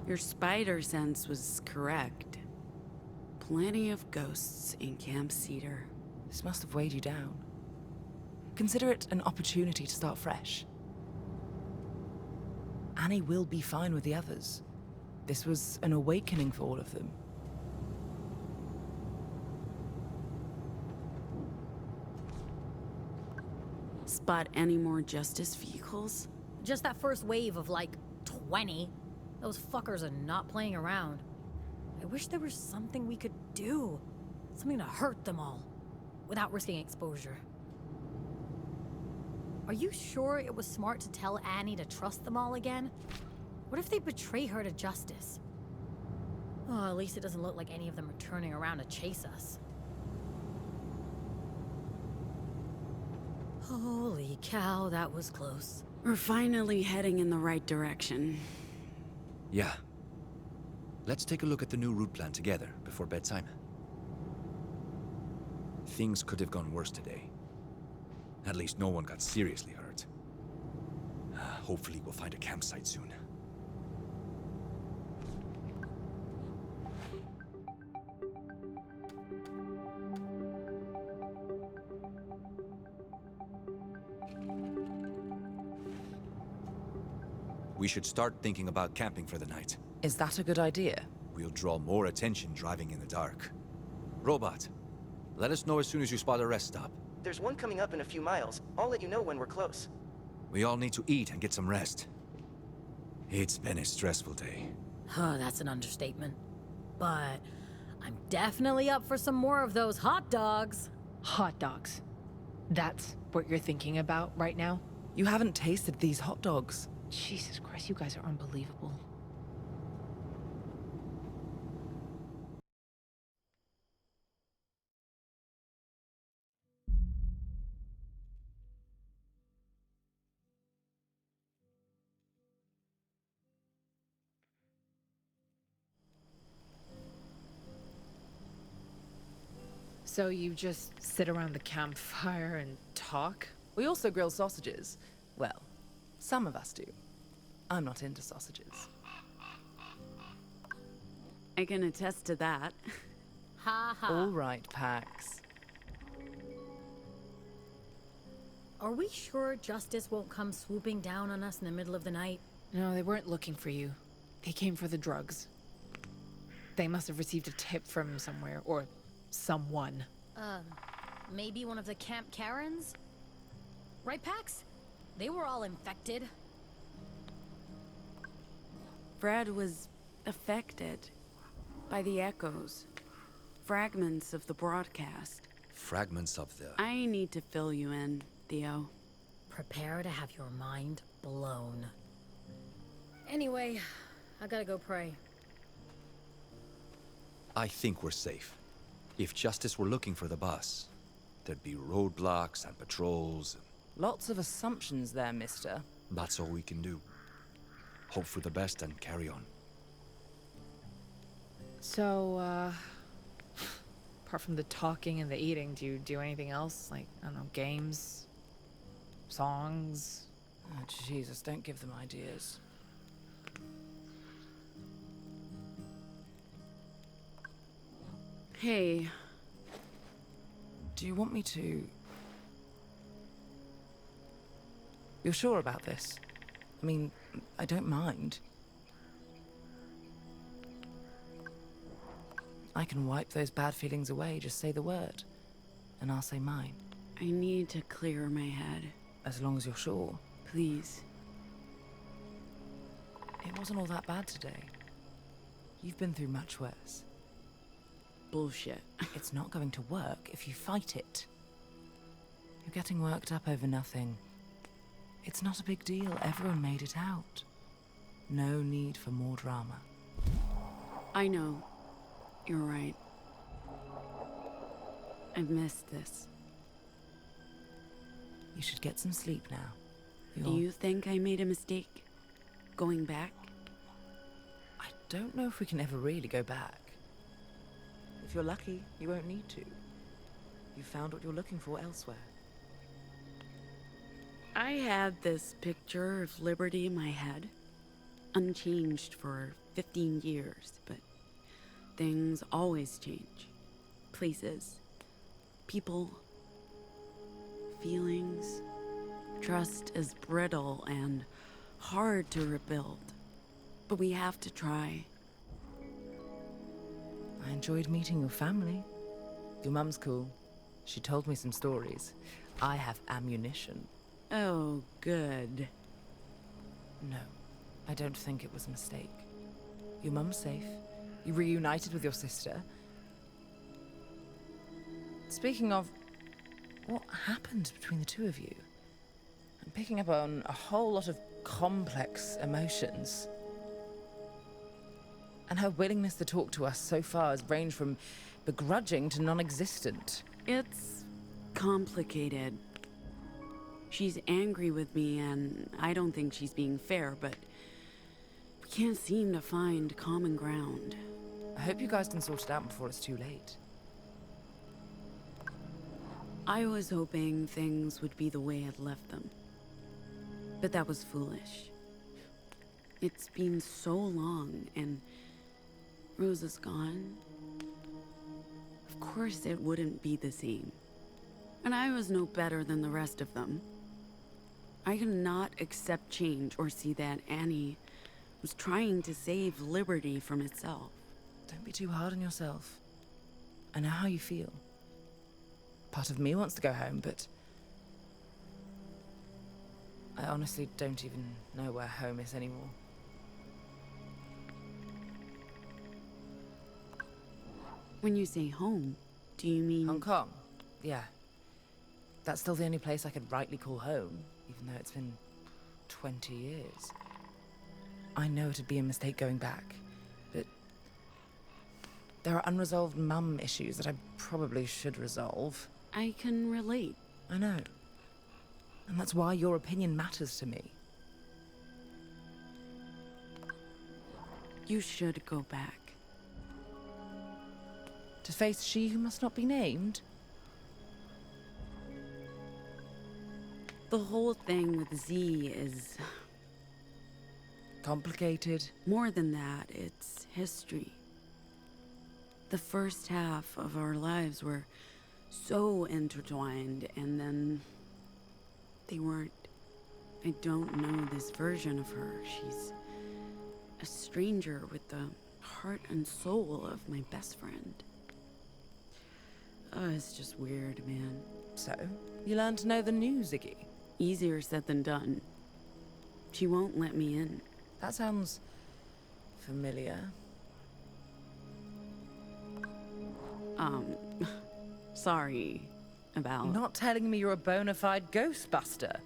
Your spider sense was correct. Plenty of ghosts in Camp Cedar. This must have weighed you down. Consider it an opportunity to start fresh. Annie will be fine with the others. This was an awakening for all of them. Spot any more justice vehicles? Just that first wave of like 20. Those fuckers are not playing around. I wish there was something we could do. Something to hurt them all. Without risking exposure. Are you sure it was smart to tell Annie to trust them all again? What if they betray her to justice? Oh, at least it doesn't look like any of them are turning around to chase us. Holy cow, that was close. We're finally heading in the right direction. Yeah. Let's take a look at the new route plan together before bedtime. Things could have gone worse today. At least no one got seriously hurt. Hopefully we'll find a campsite soon. We should start thinking about camping for the night. Is that a good idea? We'll draw more attention driving in the dark. Robot, let us know as soon as you spot a rest stop. There's one coming up in a few miles. I'll let you know when we're close. We all need to eat and get some rest. It's been a stressful day. Huh, that's an understatement. But I'm definitely up for some more of those hot dogs. Hot dogs. That's what you're thinking about right now? You haven't tasted these hot dogs. Jesus Christ, you guys are unbelievable. So you just sit around the campfire and talk? We also grill sausages. Well, some of us do. I'm not into sausages. I can attest to that. Ha ha. All right, Pax. Are we sure justice won't come swooping down on us in the middle of the night? No, they weren't looking for you. They came for the drugs. They must have received a tip from somewhere, or someone. Maybe one of the Camp Karens? Right, Pax? They were all infected. Fred was affected by the echoes. Fragments of the broadcast. Fragments of the... I need to fill you in, Theo. Prepare to have your mind blown. Anyway, I gotta go pray. I think we're safe. If Justice were looking for the bus, there'd be roadblocks and patrols. Lots of assumptions there, mister. That's all we can do. Hope for the best and carry on. So, apart from the talking and the eating, do you do anything else? Like, I don't know, games? Songs? Oh, Jesus, don't give them ideas. Hey. Do you want me to... You're sure about this? I mean, I don't mind. I can wipe those bad feelings away, just say the word. And I'll say mine. I need to clear my head. As long as you're sure. Please. It wasn't all that bad today. You've been through much worse. Bullshit. It's not going to work if you fight it. You're getting worked up over nothing. It's not a big deal. Everyone made it out. No need for more drama. I know. You're right. I've missed this. You should get some sleep now. Do you think I made a mistake? Going back? I don't know if we can ever really go back. If you're lucky, you won't need to. You found what you're looking for elsewhere. I had this picture of liberty in my head, unchanged for 15 years, but things always change. Places, people, feelings. Trust is brittle and hard to rebuild, but we have to try. I enjoyed meeting your family. Your mum's cool. She told me some stories. I have ammunition. Oh, good. No, I don't think it was a mistake. Your mum's safe. You reunited with your sister. Speaking of, what happened between the two of you? I'm picking up on a whole lot of complex emotions. And her willingness to talk to us so far has ranged from begrudging to non-existent. It's complicated. She's angry with me, and I don't think she's being fair, but we can't seem to find common ground. I hope you guys can sort it out before it's too late. I was hoping things would be the way I'd left them. But that was foolish. It's been so long, and Rosa's gone. Of course it wouldn't be the same. And I was no better than the rest of them. I could not accept change or see that Annie was trying to save liberty from itself. Don't be too hard on yourself. I know how you feel. Part of me wants to go home, but I honestly don't even know where home is anymore. When you say home, do you mean... Hong Kong? Yeah. That's still the only place I could rightly call home, even though it's been 20 years. I know it'd be a mistake going back, but there are unresolved mum issues that I probably should resolve. I can relate. I know. And that's why your opinion matters to me. You should go back. To face she who must not be named? The whole thing with Z is... Complicated. more than that, it's history. The first half of our lives were so intertwined, and then they weren't. I don't know this version of her. She's a stranger with the heart and soul of my best friend. Oh, it's just weird, man. So, you learned to know the new Ziggy. Easier said than done. She won't let me in. That sounds familiar. Sorry about... Not telling me you're a bona fide ghostbuster.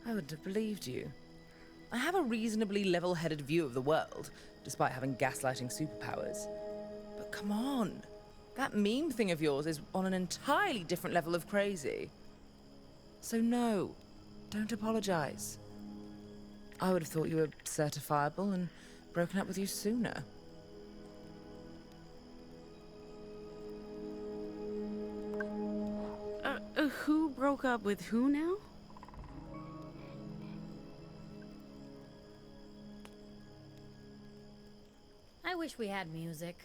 I would have believed you. I have a reasonably level-headed view of the world, despite having gaslighting superpowers. But come on. That meme thing of yours is on an entirely different level of crazy. So no, don't apologize. I would have thought you were certifiable and broken up with you sooner. Who broke up with who now? I wish we had music.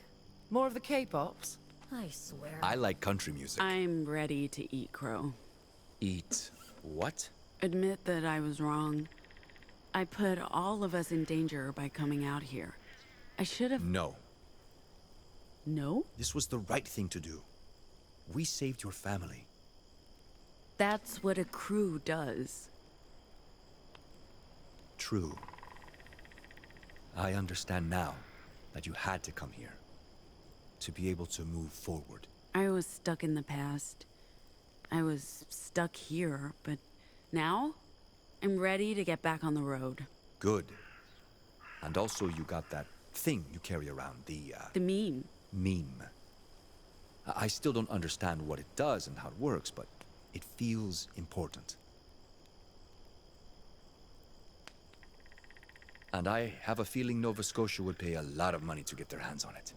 More of the K-pops? I swear. I like country music. I'm ready to eat crow. Eat what? Admit that I was wrong. I put all of us in danger by coming out here. I should have... No. No? This was the right thing to do. We saved your family. That's what a crew does. True. I understand now that you had to come here. To be able to move forward. I was stuck in the past. I was stuck here, but now I'm ready to get back on the road. Good. And also you got that thing you carry around, the meme. meme. I still don't understand what it does and how it works, but it feels important. And I have a feeling Nova Scotia would pay a lot of money to get their hands on it.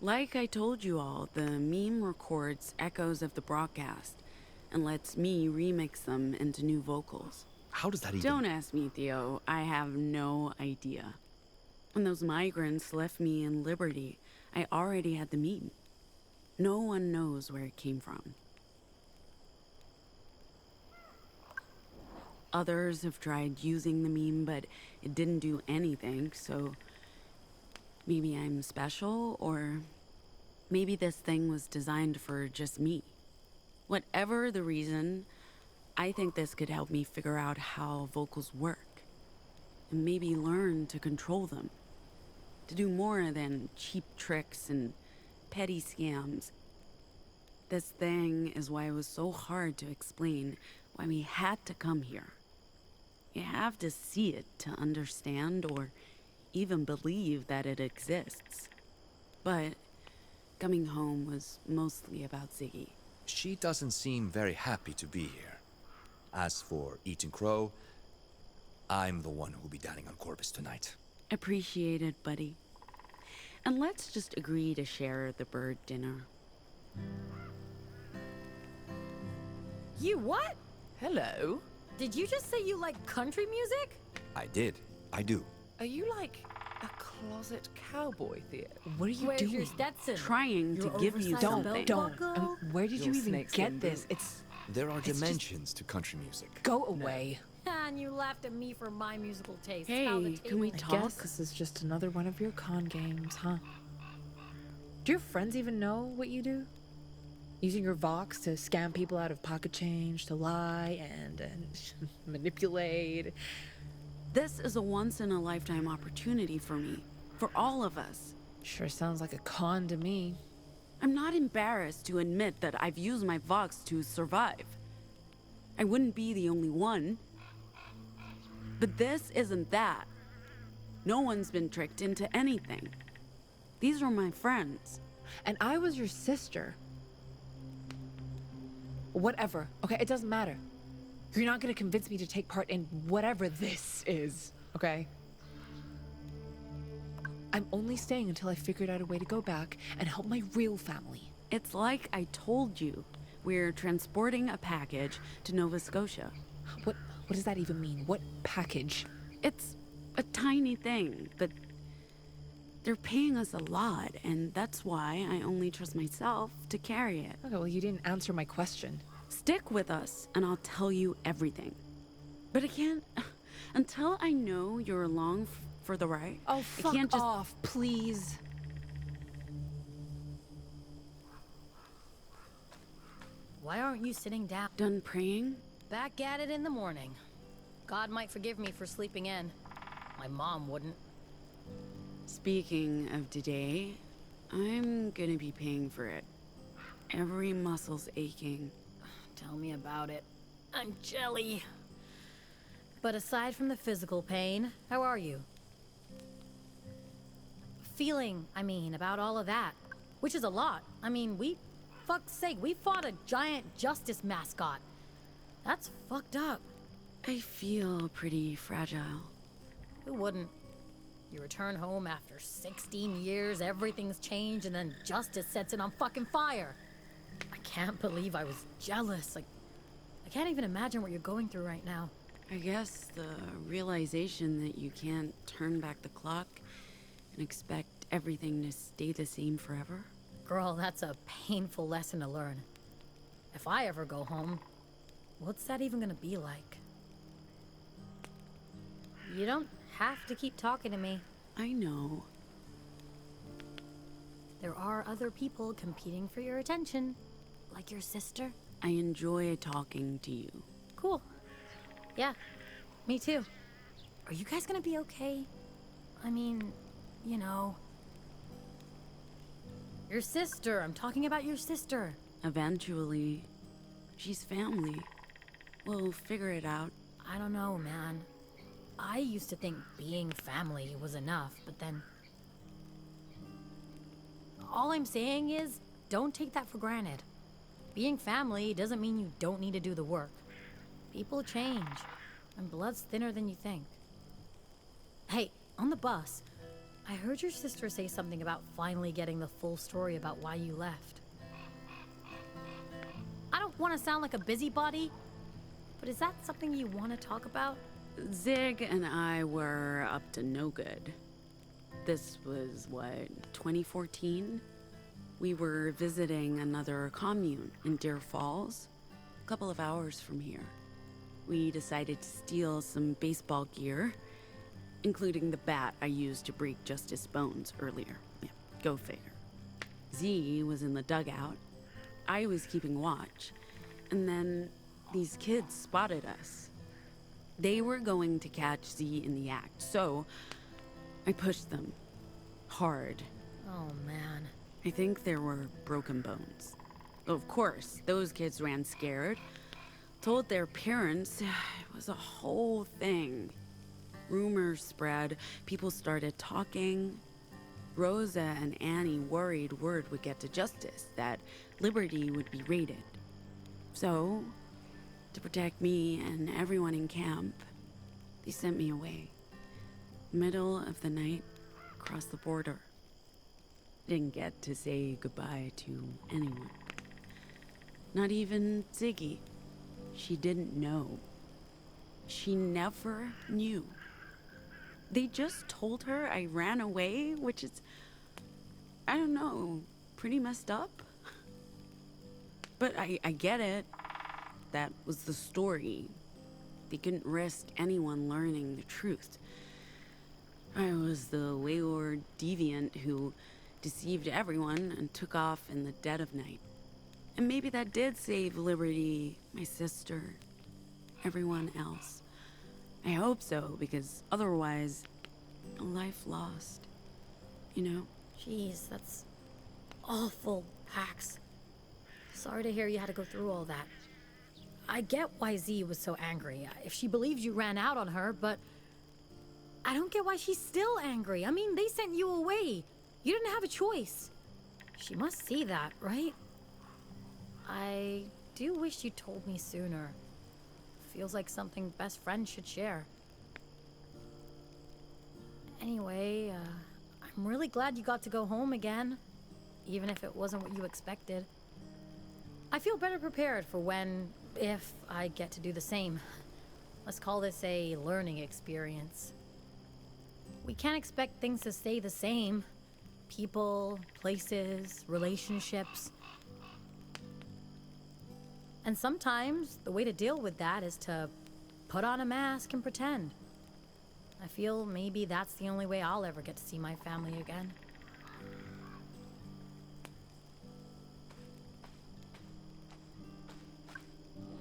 Like I told you all, the meme records echoes of the broadcast and lets me remix them into new vocals. How does that even... Don't ask me, Theo. I have no idea. When those migrants left me in Liberty, I already had the meme. No one knows where it came from. Others have tried using the meme, but it didn't do anything, so maybe I'm special, or maybe this thing was designed for just me. Whatever the reason, I think this could help me figure out how vocals work, and maybe learn to control them. To do more than cheap tricks and petty scams. This thing is why it was so hard to explain why we had to come here. You have to see it to understand or even believe that it exists. But coming home was mostly about Ziggy. She doesn't seem very happy to be here. As for eating crow, I'm the one who'll be dining on Corvus tonight. Appreciate it, buddy. And let's just agree to share the bird dinner. You what? Hello? Did you just say you like country music? I did. I do. Are you like a closet cowboy, Thea? What are you Where's doing? your Stetson? Trying to Your give you oversized something. belt buckle? Where did you Your even snakeskin get this? boot. It's There are just- dimensions to country music. go away. And you laughed at me for my musical taste. Hey, How the can we table- I talk? guess this is just another one of your con games, huh? Do your friends even know what you do? Using your Vox to scam people out of pocket change, to lie and manipulate. This is a once-in-a-lifetime opportunity for me. For all of us. Sure sounds like a con to me. I'm not embarrassed to admit that I've used my Vox to survive. I wouldn't be the only one. But this isn't that. No one's been tricked into anything. These are my friends. And I was your sister. Whatever. Okay, it doesn't matter. You're not gonna convince me to take part in whatever this is, okay? I'm only staying until I figured out a way to go back and help my real family. It's like I told you. We're transporting a package to Nova Scotia. What does that even mean? What package? It's a tiny thing, but they're paying us a lot, and that's why I only trust myself to carry it. Okay, well, you didn't answer my question. Stick with us, and I'll tell you everything. But I can't... Until I know you're along for the ride, Oh, I fuck can't just... off, please. Why aren't you sitting down? Done praying? Back at it in the morning. God might forgive me for sleeping in. My mom wouldn't. Speaking of today, I'm gonna be paying for it. Every muscle's aching. Tell me about it. I'm jelly. But aside from the physical pain, how are you? Feeling, about all of that. Which is a lot. Fuck's sake, we fought a giant justice mascot. That's fucked up. I feel pretty fragile. Who wouldn't? You return home after 16 years, everything's changed, and then justice sets it on fucking fire. I can't believe I was jealous. I can't even imagine what you're going through right now. I guess the realization that you can't turn back the clock and expect everything to stay the same forever. Girl, that's a painful lesson to learn. If I ever go home, what's that even gonna be like? You don't have to keep talking to me. I know. There are other people competing for your attention, like your sister. I enjoy talking to you. Cool. Yeah, me too. Are you guys gonna be okay? You know... Your sister. I'm talking about your sister. Eventually, she's family. We'll figure it out. I don't know, man. I used to think being family was enough, but then... All I'm saying is, don't take that for granted. Being family doesn't mean you don't need to do the work. People change, and blood's thinner than you think. Hey, on the bus, I heard your sister say something about finally getting the full story about why you left. I don't want to sound like a busybody, but is that something you want to talk about? Zig and I were up to no good. This was, what, 2014? We were visiting another commune in Deer Falls, a couple of hours from here. We decided to steal some baseball gear, including the bat I used to break Justice Bones earlier. Yeah, go figure. Z was in the dugout. I was keeping watch. And then these kids spotted us. They were going to catch Z in the act, so I pushed them. Hard. Oh, man. I think there were broken bones. Of course, those kids ran scared. Told their parents. It was a whole thing. Rumors spread. People started talking. Rosa and Annie worried word would get to Justice, that Liberty would be raided. So, to protect me and everyone in camp, they sent me away. Middle of the night, across the border. Didn't get to say goodbye to anyone. Not even Ziggy. She didn't know. She never knew. They just told her I ran away, which is, I don't know, pretty messed up. But I get it. That was the story. They couldn't risk anyone learning the truth. I was the wayward deviant who deceived everyone and took off in the dead of night. And maybe that did save Liberty, my sister, everyone else. I hope so, because otherwise, a life lost. You know? Jeez, that's awful, Pax. Sorry to hear you had to go through all that. I get why Z was so angry, if she believes you ran out on her, but I don't get why she's still angry. I mean, they sent you away. You didn't have a choice. She must see that, right? I do wish you told me sooner. Feels like something best friends should share. Anyway, I'm really glad you got to go home again, even if it wasn't what you expected. I feel better prepared for when, if I get to do the same. Let's call this a learning experience. We can't expect things to stay the same. People, places, relationships. And sometimes the way to deal with that is to put on a mask and pretend. I feel maybe that's the only way I'll ever get to see my family again.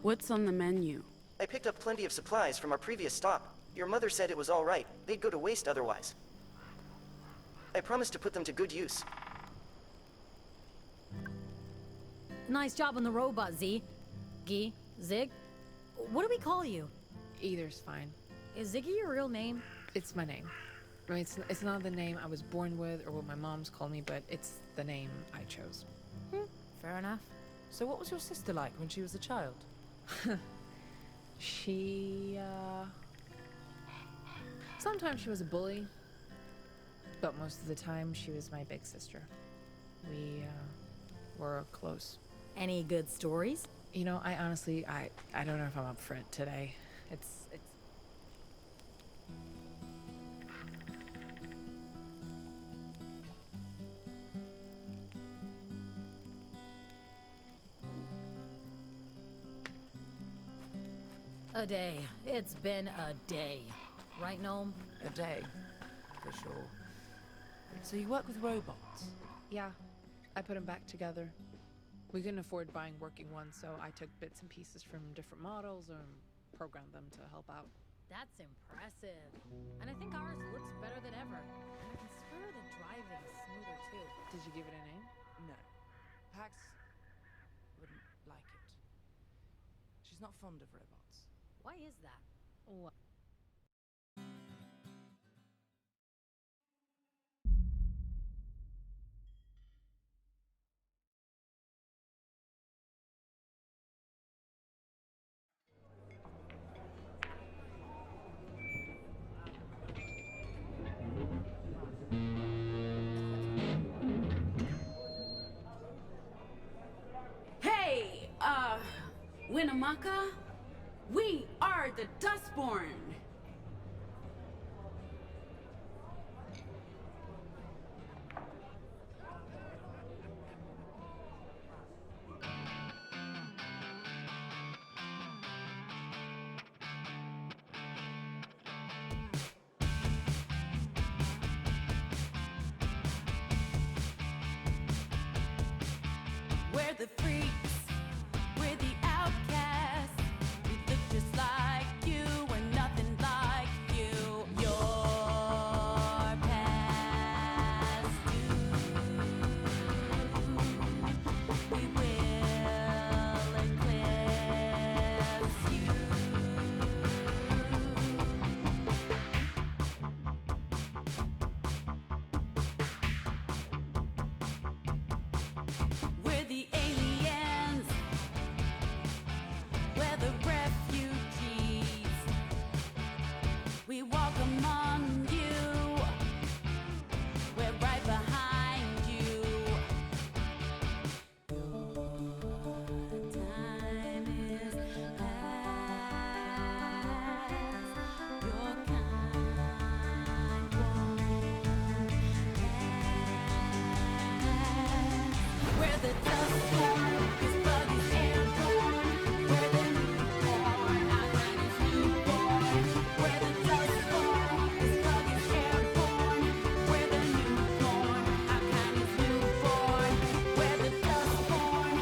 What's on the menu? I picked up plenty of supplies from our previous stop. Your mother said it was all right. They'd go to waste otherwise. I promised to put them to good use. Nice job on the robot, Z. Gee, Zig? What do we call you? Either's fine. Is Ziggy your real name? It's my name. I mean, it's not the name I was born with or what my mom's called me, but it's the name I chose. Fair enough. So what was your sister like when she was a child? Sometimes she was a bully, but most of the time she was my big sister. We, were close. Any good stories? You know, I honestly, I don't know if I'm up for it today. It's... A day. It's been a day. Right, Gnome? A day, for sure. So you work with robots? Yeah, I put them back together. We couldn't afford buying working ones, so I took bits and pieces from different models and programmed them to help out. That's impressive. And I think ours looks better than ever. And I can swear the driving is smoother too. Did you give it a name? No. Pax wouldn't like it. She's not fond of robots. Why is that? What? Hey, Winnemucca? We are the Dustborn! We're the freaks, we're the outcasts. We look just like you, we're nothing like you. Your past due. We will eclipse you. We're the aliens. We're the refugees. We walk among you. We're right behind you. Your time is past. Your kind won't last. We're the Dustborn, this bug is airborne. We're the newborn, our kind is newborn. We're the Dustborn, this bug is airborne. We're the newborn, our kind is newborn. We're the Dustborn.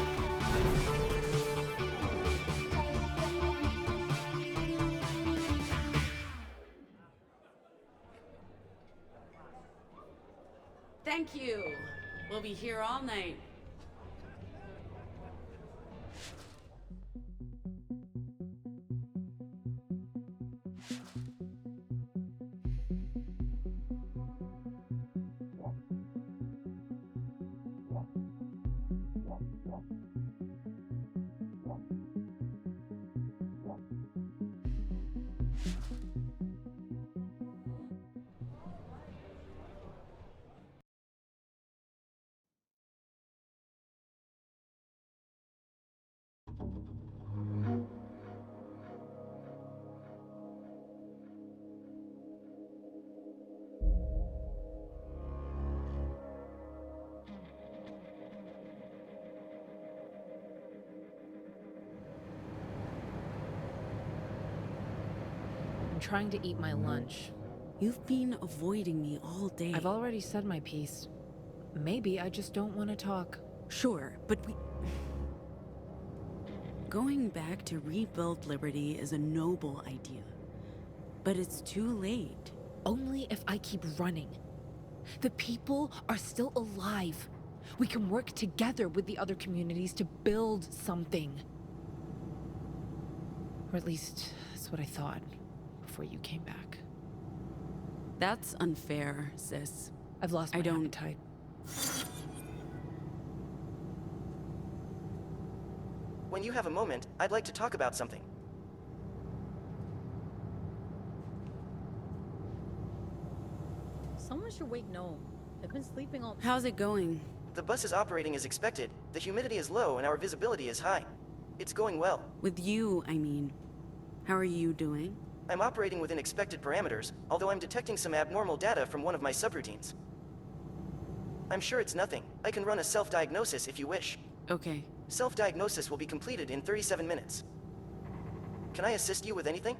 Thank you. We'll be here all night. I'm trying to eat my lunch. You've been avoiding me all day. I've already said my piece. Maybe I just don't want to talk. Sure, but we... Going back to rebuild Liberty is a noble idea. But it's too late. Only if I keep running. The people are still alive. We can work together with the other communities to build something. Or at least, that's what I thought before you came back. That's unfair, sis. I've lost my I don't- appetite. When you have a moment, I'd like to talk about something. Someone should wake Gnome. They've been sleeping all... How's it going? The bus is operating as expected, the humidity is low, and our visibility is high. It's going well. With you, I mean. How are you doing? I'm operating within expected parameters, although I'm detecting some abnormal data from one of my subroutines. I'm sure it's nothing. I can run a self-diagnosis if you wish. Okay. Self-diagnosis will be completed in 37 minutes. Can I assist you with anything?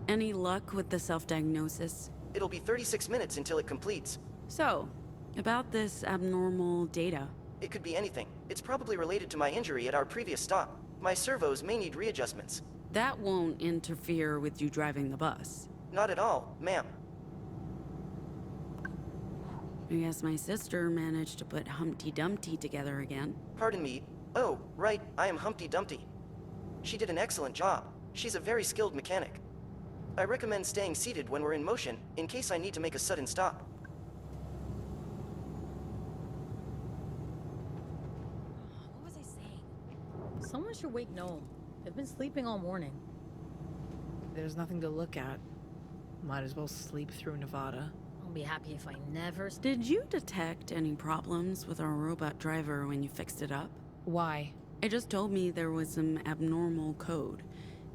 Any luck with the self-diagnosis? It'll be 36 minutes until it completes. So, about this abnormal data. It could be anything. It's probably related to my injury at our previous stop. My servos may need readjustments. That won't interfere with you driving the bus. Not at all, ma'am. I guess my sister managed to put Humpty Dumpty together again. Pardon me. Oh, right, I am Humpty Dumpty. She did an excellent job. She's a very skilled mechanic. I recommend staying seated when we're in motion, in case I need to make a sudden stop. What was I saying? Someone should wake Gnome. They've been sleeping all morning. There's nothing to look at. Might as well sleep through Nevada. I'll be happy if I never... Did you detect any problems with our robot driver when you fixed it up? Why? It just told me there was some abnormal code.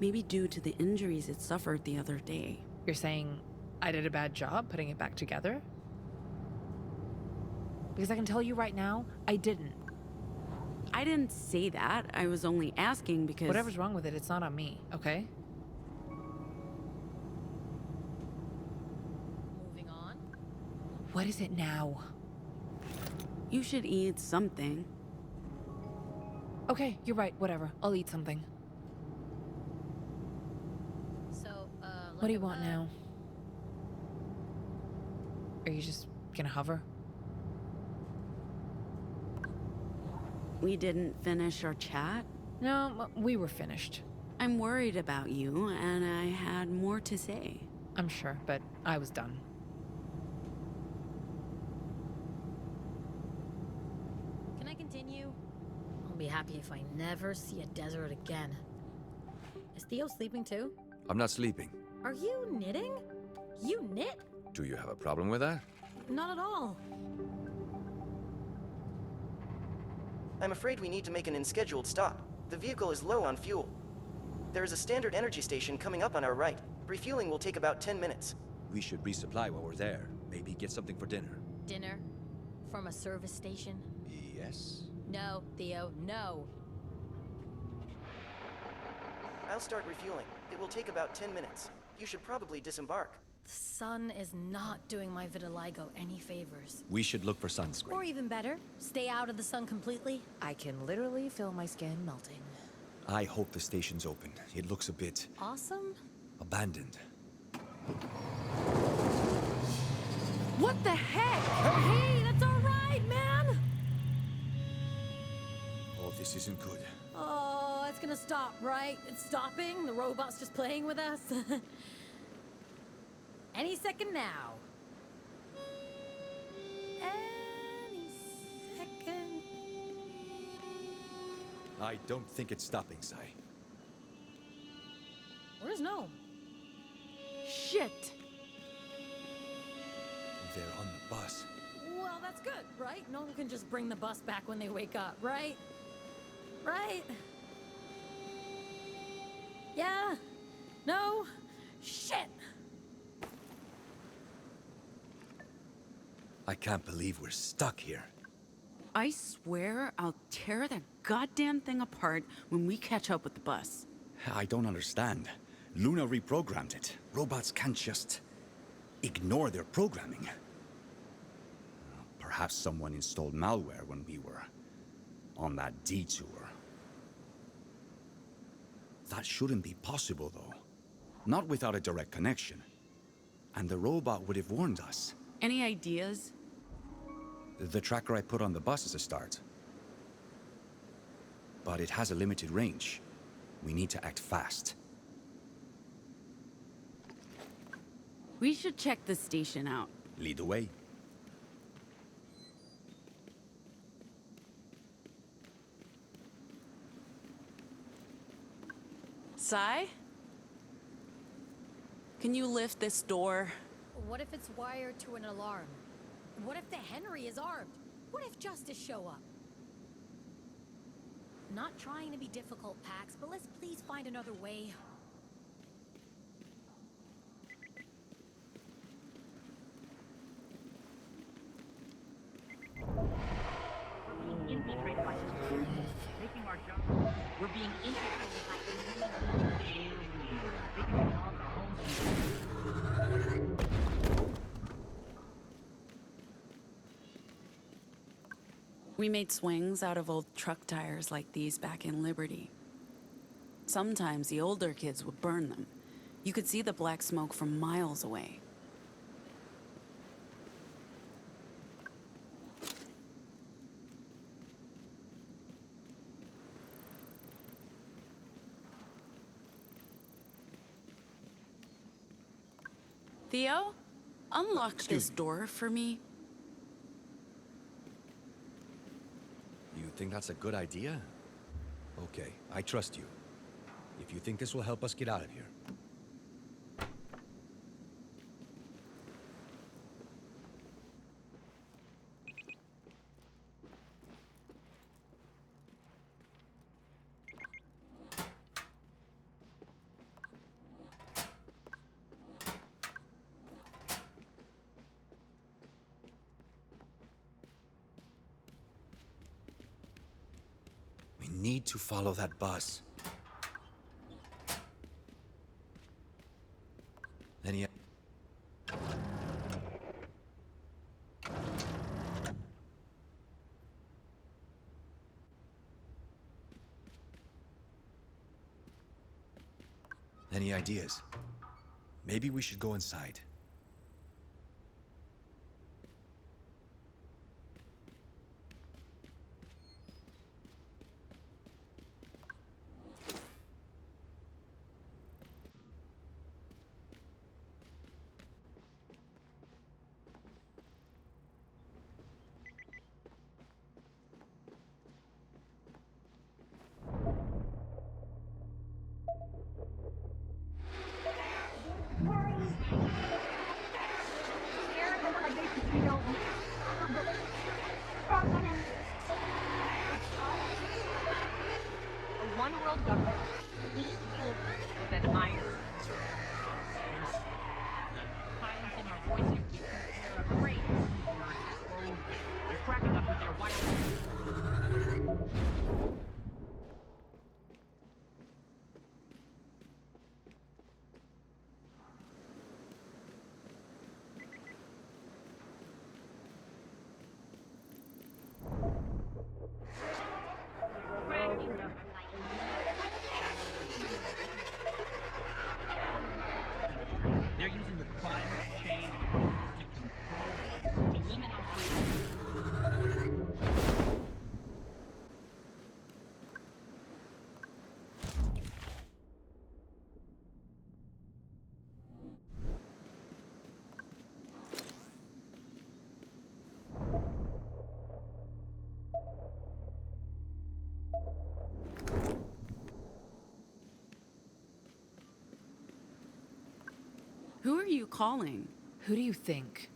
Maybe due to the injuries it suffered the other day. You're saying I did a bad job putting it back together? Because I can tell you right now, I didn't. I didn't say that. I was only asking because... Whatever's wrong with it, it's not on me, okay? Moving on. What is it now? You should eat something. Okay, you're right, whatever. I'll eat something. So, What do you want now? Are you just gonna hover? We didn't finish our chat. No, we were finished. I'm worried about you, and I had more to say. I'm sure, but I was done. Can I continue? I'll be happy if I never see a desert again. Is Theo sleeping too? I'm not sleeping. Are you knitting? You knit? Do you have a problem with that? Not at all. I'm afraid we need to make an unscheduled stop. The vehicle is low on fuel. There is a standard energy station coming up on our right. Refueling will take about 10 minutes. We should resupply while we're there. Maybe get something for dinner. Dinner? From a service station? Yes? No, Theo, no. I'll start refueling. It will take about 10 minutes. You should probably disembark. The sun is not doing my vitiligo any favors. We should look for sunscreen. Or even better, stay out of the sun completely. I can literally feel my skin melting. I hope the station's open. It looks a bit Awesome? abandoned. What the heck? Hey, that's all right, man! Oh, this isn't good. Oh, it's gonna stop, right? It's stopping? The robot's just playing with us? Any second now. Any second. I don't think it's stopping, Sai. Where's Gnome? Shit! They're on the bus. Well, that's good, right? No one can just bring the bus back when they wake up, right? Right? Yeah? No? Shit! I can't believe we're stuck here. I swear I'll tear that goddamn thing apart when we catch up with the bus. I don't understand. Luna reprogrammed it. Robots can't just ignore their programming. Perhaps someone installed malware when we were on that detour. That shouldn't be possible, though. Not without a direct connection. And the robot would have warned us. Any ideas? The tracker I put on the bus is a start. But it has a limited range. We need to act fast. We should check the station out. Lead the way. Sai? Can you lift this door? What if it's wired to an alarm? What if the Henry is armed? What if Justice show up? Not trying to be difficult, Pax, but let's please find another way. We're being infiltrated by systems. Taking our jobs. We're being infiltrated by aliens. Taking our jobs, our homes. We made swings out of old truck tires like these back in Liberty. Sometimes the older kids would burn them. You could see the black smoke from miles away. Theo, unlock this door for me. You think that's a good idea? Okay, I trust you. If you think this will help us get out of here. We need to follow that bus. Any... Any ideas? Maybe we should go inside. A one-world government leads with an iron. Silence in our voices because they're afraid. They're cracking up with their wireless. They're using the climate change to control, to limit our freedom. Who are you calling? Who do you think?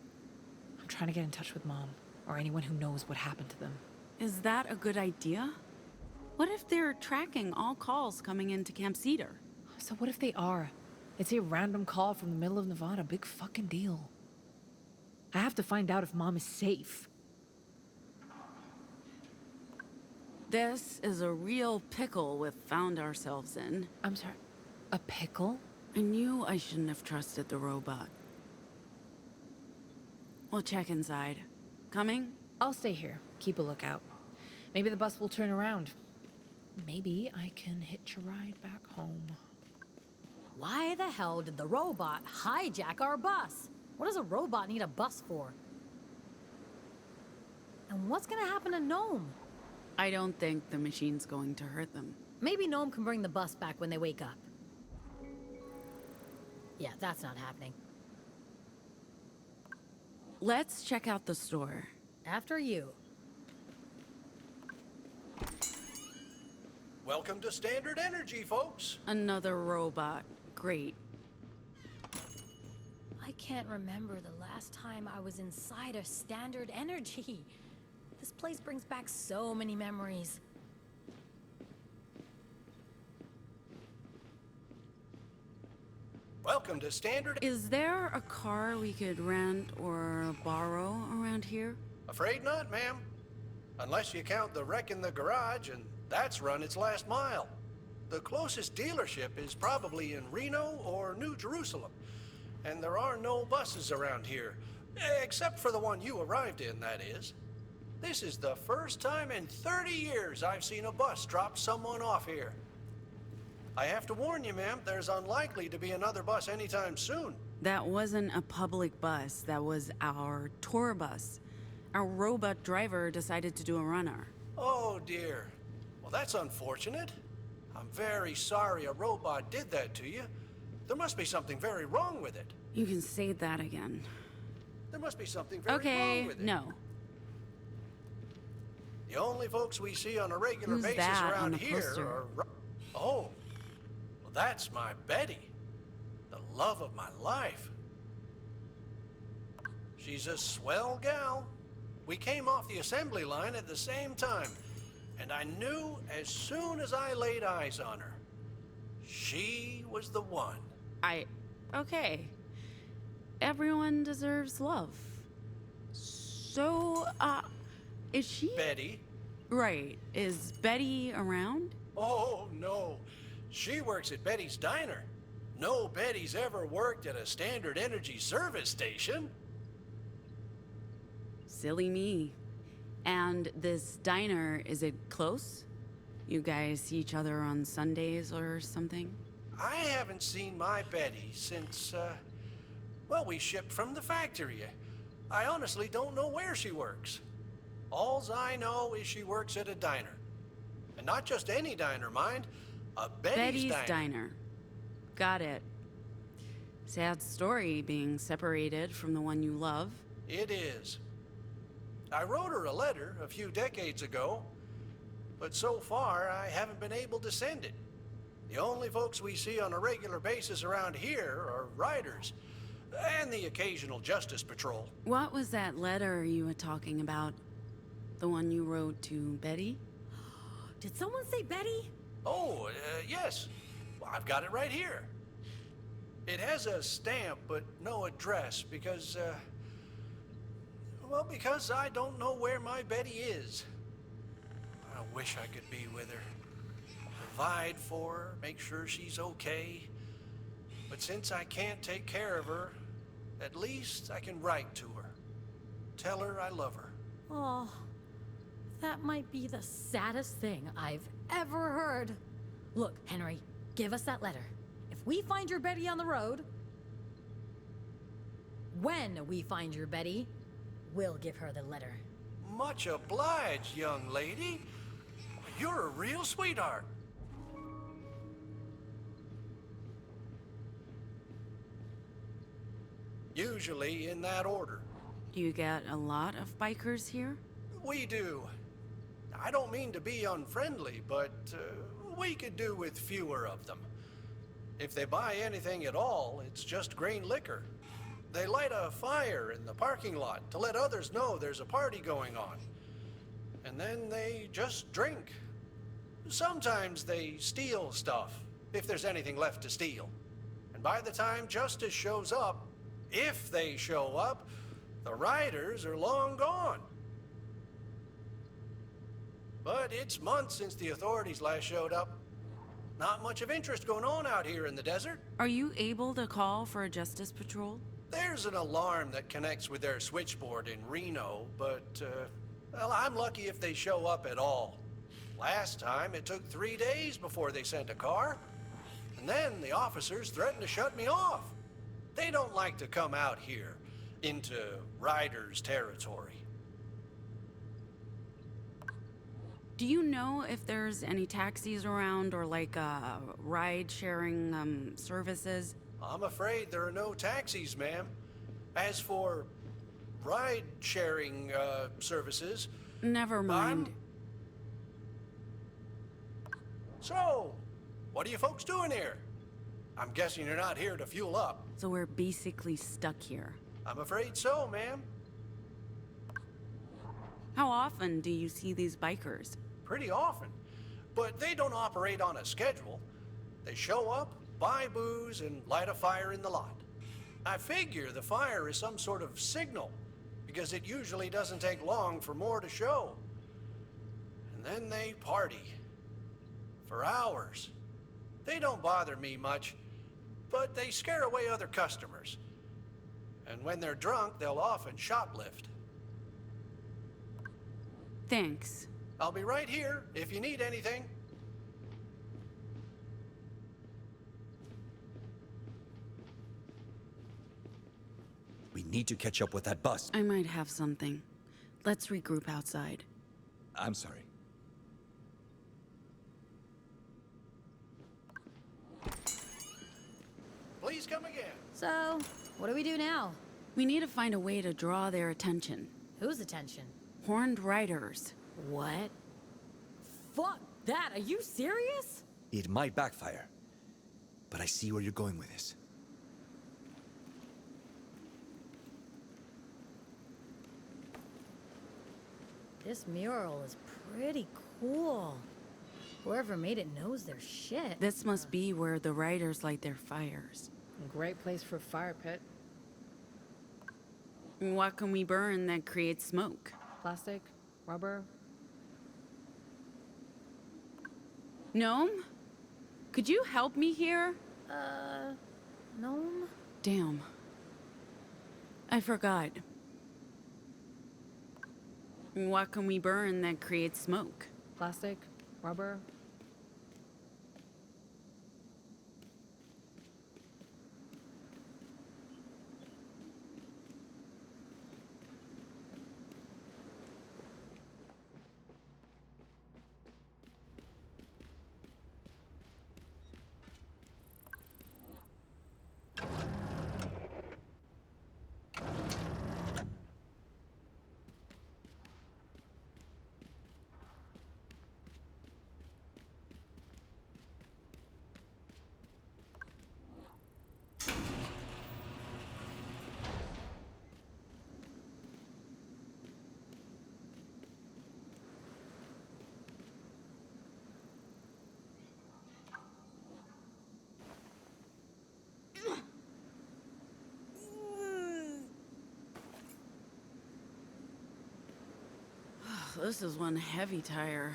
I'm trying to get in touch with Mom, or anyone who knows what happened to them. Is that a good idea? What if they're tracking all calls coming into Camp Cedar? So what if they are? It's a random call from the middle of Nevada. Big fucking deal. I have to find out if Mom is safe. This is a real pickle we've found ourselves in. I'm sorry. A pickle? I knew I shouldn't have trusted the robot. We'll check inside. Coming? I'll stay here. Keep a lookout. Maybe the bus will turn around. Maybe I can hitch a ride back home. Why the hell did the robot hijack our bus? What does a robot need a bus for? And what's gonna happen to Gnome? I don't think the machine's going to hurt them. Maybe Gnome can bring the bus back when they wake up. Yeah, that's not happening. Let's check out the store. After you. Welcome to Standard Energy, folks. Another robot. Great. I can't remember the last time I was inside a Standard Energy. This place brings back so many memories. Welcome to Standard... Is there a car we could rent or borrow around here? Afraid not, ma'am. Unless you count the wreck in the garage, and that's run its last mile. The closest dealership is probably in Reno or New Jerusalem. And there are no buses around here. Except for the one you arrived in, that is. This is the first time in 30 years I've seen a bus drop someone off here. I have to warn you, ma'am, there's unlikely to be another bus anytime soon. That wasn't a public bus. That was our tour bus. Our robot driver decided to do a runner. Oh, dear. Well, that's unfortunate. I'm very sorry a robot did that to you. There must be something very wrong with it. You can say that again. There must be something very wrong with it. No. The only folks we see on a regular Who's basis that on around the here poster? are... Oh, well, that's my Betty. The love of my life. She's a swell gal. We came off the assembly line at the same time, and I knew as soon as I laid eyes on her, she was the one. Okay. Everyone deserves love. So, is she? Betty? Right. Is Betty around? Oh, no. She works at Betty's Diner. No Betty's ever worked at a Standard Energy service station. Silly me. And this diner, is it close? You guys see each other on Sundays or something? I haven't seen my Betty since, well, we shipped from the factory. I honestly don't know where she works. Alls I know is she works at a diner. And not just any diner, mind. A Betty's Diner. Got it. Sad story being separated from the one you love. It is. I wrote her a letter a few decades ago, but so far I haven't been able to send it. The only folks we see on a regular basis around here are riders, and the occasional Justice Patrol. What was that letter you were talking about? The one you wrote to Betty? Did someone say Betty? Oh, yes. Well, I've got it right here. It has a stamp, but no address, because I don't know where my Betty is. I wish I could be with her. Provide for her, make sure she's okay. But since I can't take care of her, at least I can write to her. Tell her I love her. Oh, that might be the saddest thing I've ever heard. Look, Henry, give us that letter. If we find your Betty on the road, when we find your Betty, we'll give her the letter. Much obliged, young lady. You're a real sweetheart. Usually in that order. Do you get a lot of bikers here? We do. I don't mean to be unfriendly, but we could do with fewer of them. If they buy anything at all, it's just grain liquor. They light a fire in the parking lot to let others know there's a party going on. And then they just drink. Sometimes they steal stuff, if there's anything left to steal. And by the time justice shows up, if they show up, the riders are long gone. But it's months since the authorities last showed up. Not much of interest going on out here in the desert. Are you able to call for a justice patrol? There's an alarm that connects with their switchboard in Reno, but, well, I'm lucky if they show up at all. Last time, it took 3 days before they sent a car. And then the officers threatened to shut me off. They don't like to come out here into riders' territory. Do you know if there's any taxis around or like ride-sharing services? I'm afraid there are no taxis, ma'am. As for ride-sharing services... Never mind. So, what are you folks doing here? I'm guessing you're not here to fuel up. So we're basically stuck here. I'm afraid so, ma'am. How often do you see these bikers? Pretty often. But they don't operate on a schedule. They show up, buy booze, and light a fire in the lot. I figure the fire is some sort of signal, because it usually doesn't take long for more to show. And then they party. For hours. They don't bother me much, but they scare away other customers. And when they're drunk, they'll often shoplift. Thanks. I'll be right here if you need anything. We need to catch up with that bus. I might have something. Let's regroup outside. I'm sorry. Please come again. So, what do we do now? We need to find a way to draw their attention. Whose attention? Horned riders. What? Fuck that, are you serious? It might backfire, but I see where you're going with this. This mural is pretty cool. Whoever made it knows their shit. This must be where the riders light their fires. Great place for a fire pit. What can we burn that creates smoke? Plastic, rubber. Gnome? Could you help me here? Gnome? Damn. I forgot. What can we burn that creates smoke? Plastic, rubber. this is one heavy tire.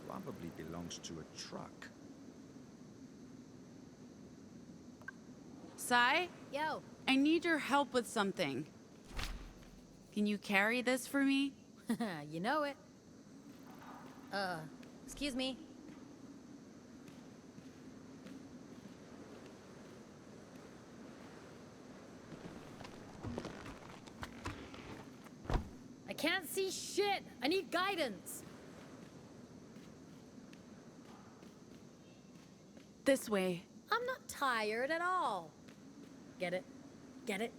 Probably belongs to a truck. Sai, Yo, I need your help with something. Can you carry this for me? you know it. Excuse me. I can't see shit. I need guidance. This way. I'm not tired at all. Get it? Get it?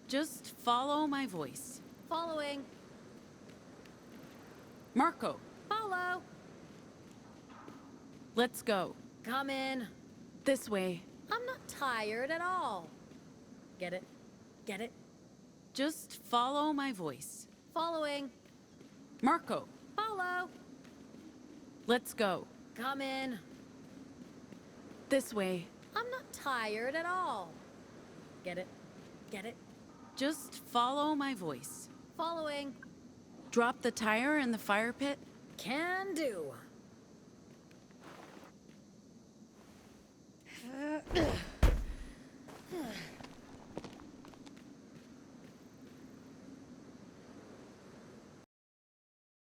Just follow my voice. Following. Marco, Follow. let's go. Come in. This way. I'm not tired at all. Get it? Get it? Just follow my voice. Following. Marco, Follow. let's go. Come in. This way. I'm not tired at all. Get it? Get it? Just follow my voice. Following. Drop the tire in the fire pit. Can do.